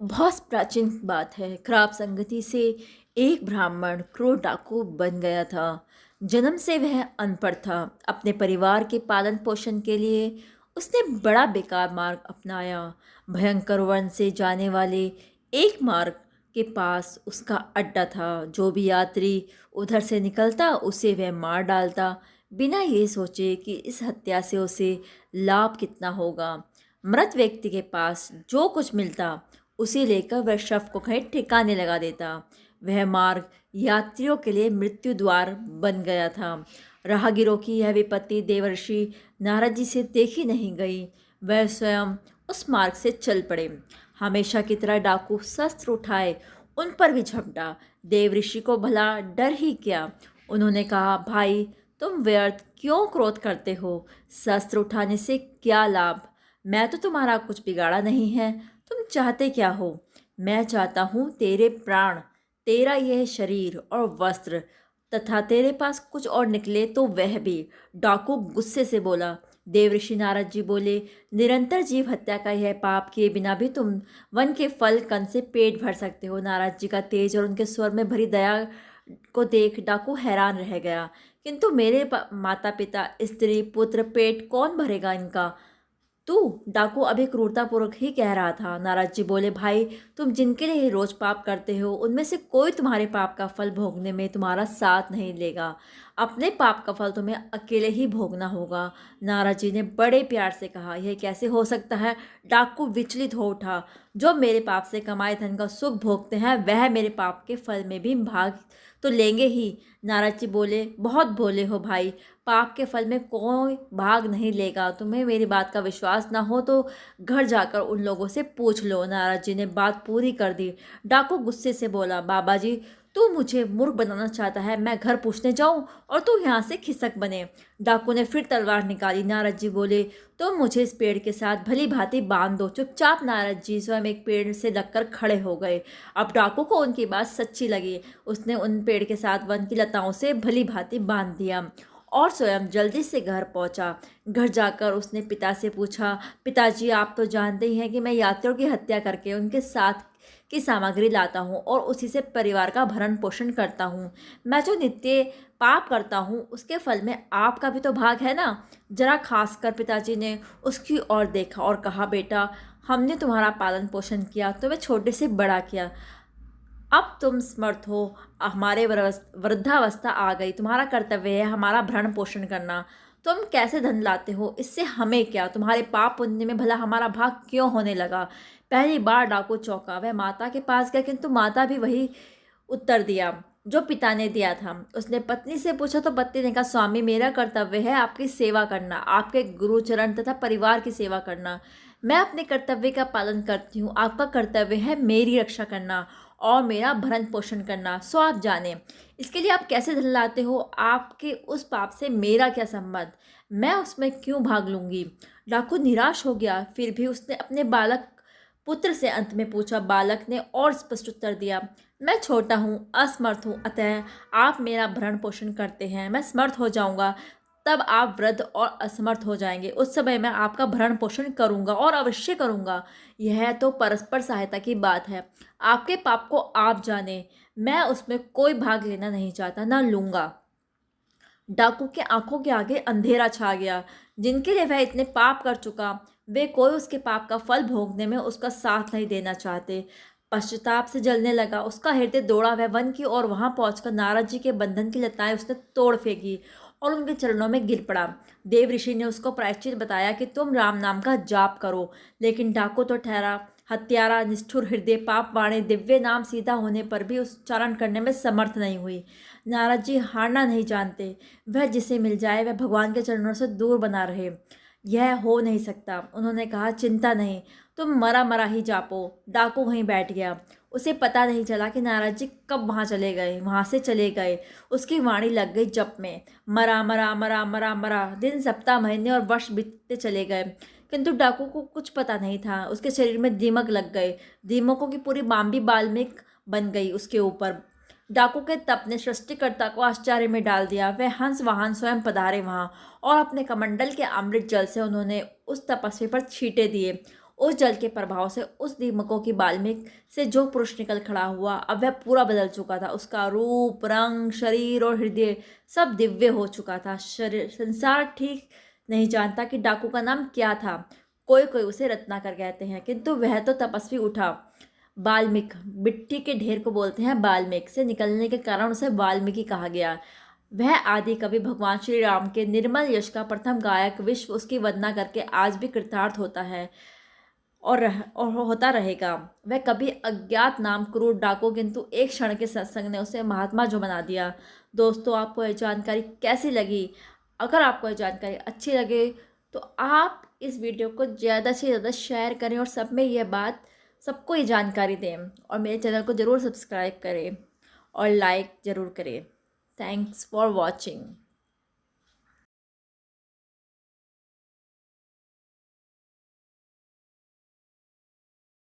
बहुत प्राचीन बात है। खराब संगति से एक ब्राह्मण क्रूर डाकू बन गया था। जन्म से वह अनपढ़ था। अपने परिवार के पालन पोषण के लिए उसने बड़ा बेकार मार्ग अपनाया। भयंकर वन से जाने वाले एक मार्ग के पास उसका अड्डा था। जो भी यात्री उधर से निकलता उसे वह मार डालता, बिना ये सोचे कि इस हत्या से उसे लाभ कितना होगा। मृत व्यक्ति के पास जो कुछ मिलता उसे लेकर वह शव को कहीं ठिकाने लगा देता। वह मार्ग यात्रियों के लिए मृत्यु द्वार बन गया था। राहगीरों की यह विपत्ति देवर्षि नारद जी से देखी नहीं गई। वह स्वयं उस मार्ग से चल पड़े। हमेशा की तरह डाकू शस्त्र उठाए उन पर भी झपटा। देवऋषि को भला डर ही क्या। उन्होंने कहा, भाई तुम व्यर्थ क्यों क्रोध करते हो? शस्त्र उठाने से क्या लाभ? मैं तो तुम्हारा कुछ बिगाड़ा नहीं है। तुम चाहते क्या हो? मैं चाहता हूँ तेरे प्राण, तेरा यह शरीर और वस्त्र, तथा तेरे पास कुछ और निकले तो वह भी। डाकू गुस्से से बोला। देवऋषि नारद जी बोले, निरंतर जीव हत्या का यह पाप किए बिना भी तुम वन के फल कन से पेट भर सकते हो। नारद जी का तेज और उनके स्वर में भरी दया को देख डाकू हैरान रह गया। किंतु मेरे माता पिता, स्त्री, पुत्र, पेट कौन भरेगा इनका? तू डाकू अभी क्रूरतापूर्वक ही कह रहा था। नारद जी बोले, भाई तुम जिनके लिए रोज पाप करते हो उनमें से कोई तुम्हारे पाप का फल भोगने में तुम्हारा साथ नहीं लेगा। अपने पाप का फल तुम्हें अकेले ही भोगना होगा। नारद जी ने बड़े प्यार से कहा, यह कैसे हो सकता है? डाकू विचलित हो उठा। जो मेरे पाप से कमाए धन का सुख भोगते हैं वह मेरे पाप के फल में भी भाग तो लेंगे ही। नारद जी बोले, बहुत भोले हो भाई, पाप के फल में कोई भाग नहीं लेगा। तुम्हें मेरी बात का विश्वास ना हो तो घर जाकर उन लोगों से पूछ लो। नारद जी ने बात पूरी कर दी। डाकू गुस्से से बोला, बाबा जी तू मुझे मूर्ख बनाना चाहता है? मैं घर पूछने जाऊं और तू यहाँ से खिसक बने। डाकू ने फिर तलवार निकाली। नारद जी बोले, तुम मुझे इस पेड़ के साथ भली भांति बांध दो। चुपचाप नारद जी स्वयं एक पेड़ से लगकर खड़े हो गए। अब डाकू को उनकी बात सच्ची लगी। उसने उन पेड़ के साथ वन की लताओं से भली भांति बांध दिया और स्वयं जल्दी से घर पहुंचा। घर जाकर उसने पिता से पूछा, पिताजी आप तो जानते ही हैं कि मैं यात्रियों की हत्या करके उनके साथ की सामग्री लाता हूँ और उसी से परिवार का भरण पोषण करता हूँ। मैं जो नित्य पाप करता हूँ उसके फल में आपका भी तो भाग है ना? जरा खासकर पिताजी ने उसकी ओर देखा और कहा, बेटा हमने तुम्हारा पालन पोषण किया, तुम्हें छोटे से बड़ा किया। अब तुम समर्थ हो, हमारे वृद्धावस्था आ गई, तुम्हारा कर्तव्य है हमारा भरण पोषण करना। तुम कैसे धन लाते हो इससे हमें क्या? तुम्हारे पाप पुण्य में भला हमारा भाग क्यों होने लगा? पहली बार डाकू चौंका। वह माता के पास गया किंतु माता भी वही उत्तर दिया जो पिता ने दिया था। उसने पत्नी से पूछा तो पत्नी ने कहा, स्वामी मेरा कर्तव्य है आपकी सेवा करना, आपके गुरुचरण तथा परिवार की सेवा करना। मैं अपने कर्तव्य का पालन करती हूँ। आपका कर्तव्य है मेरी रक्षा करना और मेरा भरण पोषण करना। सो आप जाने इसके लिए आप कैसे धन लाते हो? आपके उस पाप से मेरा क्या संबंध? मैं उसमें क्यों भाग लूंगी? डाकू निराश हो गया। फिर भी उसने अपने बालक पुत्र से अंत में पूछा। बालक ने और स्पष्ट उत्तर दिया, मैं छोटा हूँ, असमर्थ हूँ, अतः आप मेरा भरण पोषण करते हैं। मैं समर्थ हो जाऊंगा तब आप वृद्ध और असमर्थ हो जाएंगे। उस समय मैं आपका भरण पोषण करूंगा और अवश्य करूंगा। यह तो परस्पर सहायता की बात है। आपके पाप को आप जाने, मैं उसमें कोई भाग लेना नहीं चाहता, ना लूंगा। डाकू के आंखों के आगे अंधेरा छा गया। जिनके लिए वह इतने पाप कर चुका, वे कोई उसके पाप का फल भोगने में उसका साथ नहीं देना चाहते। पश्चाताप से जलने लगा उसका हृदय। दौड़ा वह वन की और वहां पहुंचकर नारद जी के बंधन की लताएं उसने तोड़ फेंकी और उनके चरणों में गिर पड़ा। देव ऋषि ने उसको प्रायश्चित बताया कि तुम राम नाम का जाप करो। लेकिन डाकू तो ठहरा हत्यारा, निष्ठुर हृदय, पाप वाणी, दिव्य नाम सीधा होने पर भी उच्चारण करने में समर्थ नहीं हुई। नारद जी हारना नहीं जानते। वह जिसे मिल जाए वह भगवान के चरणों से दूर बना रहे, यह हो नहीं सकता। उन्होंने कहा, चिंता नहीं, तुम मरा मरा ही जापो। डाकू वहीं बैठ गया। उसे पता नहीं चला कि नारद जी कब वहाँ से चले गए। उसकी वाणी लग गई जप में, मरा मरा मरा मरा मरा। दिन, सप्ताह, महीने और वर्ष बीतते चले गए किंतु डाकू को कुछ पता नहीं था। उसके शरीर में दीमक लग गए। दीमकों की पूरी बाम्बी बाल्मिक बन गई उसके ऊपर। डाकू के तप ने सृष्टिकर्ता को आश्चर्य में डाल दिया। वह हंस वाहन स्वयं पधारे वहां और अपने कमंडल के अमृत जल से उन्होंने उस तपस्वी पर छींटे दिए। उस जल के प्रभाव से उस दीमकों की बाल्मीक से जो पुरुष निकल खड़ा हुआ, अब वह पूरा बदल चुका था। उसका रूप, रंग, शरीर और हृदय सब दिव्य हो चुका था। शरीर संसार ठीक नहीं जानता कि डाकू का नाम क्या था। कोई कोई उसे रत्नाकर कहते हैं, किंतु वह तो तपस्वी उठा। बाल्मीक, मिट्टी के ढेर को बोलते हैं बाल्मीक, से निकलने के कारण उसे वाल्मीकि कहा गया। वह आदि कवि भगवान श्री राम के निर्मल यश का प्रथम गायक, विश्व उसकी वंदना करके आज भी कृतार्थ होता है और होता रहेगा। वह कभी अज्ञात नाम क्रूर डाकू, किंतु एक क्षण के सत्संग ने उसे महात्मा जो बना दिया। दोस्तों, आपको यह जानकारी कैसी लगी? अगर आपको यह जानकारी अच्छी लगे तो आप इस वीडियो को ज़्यादा से ज़्यादा शेयर करें और सब में यह बात, सबको ये जानकारी दें, और मेरे चैनल को ज़रूर सब्सक्राइब करें और लाइक ज़रूर करें। Thanks for watching.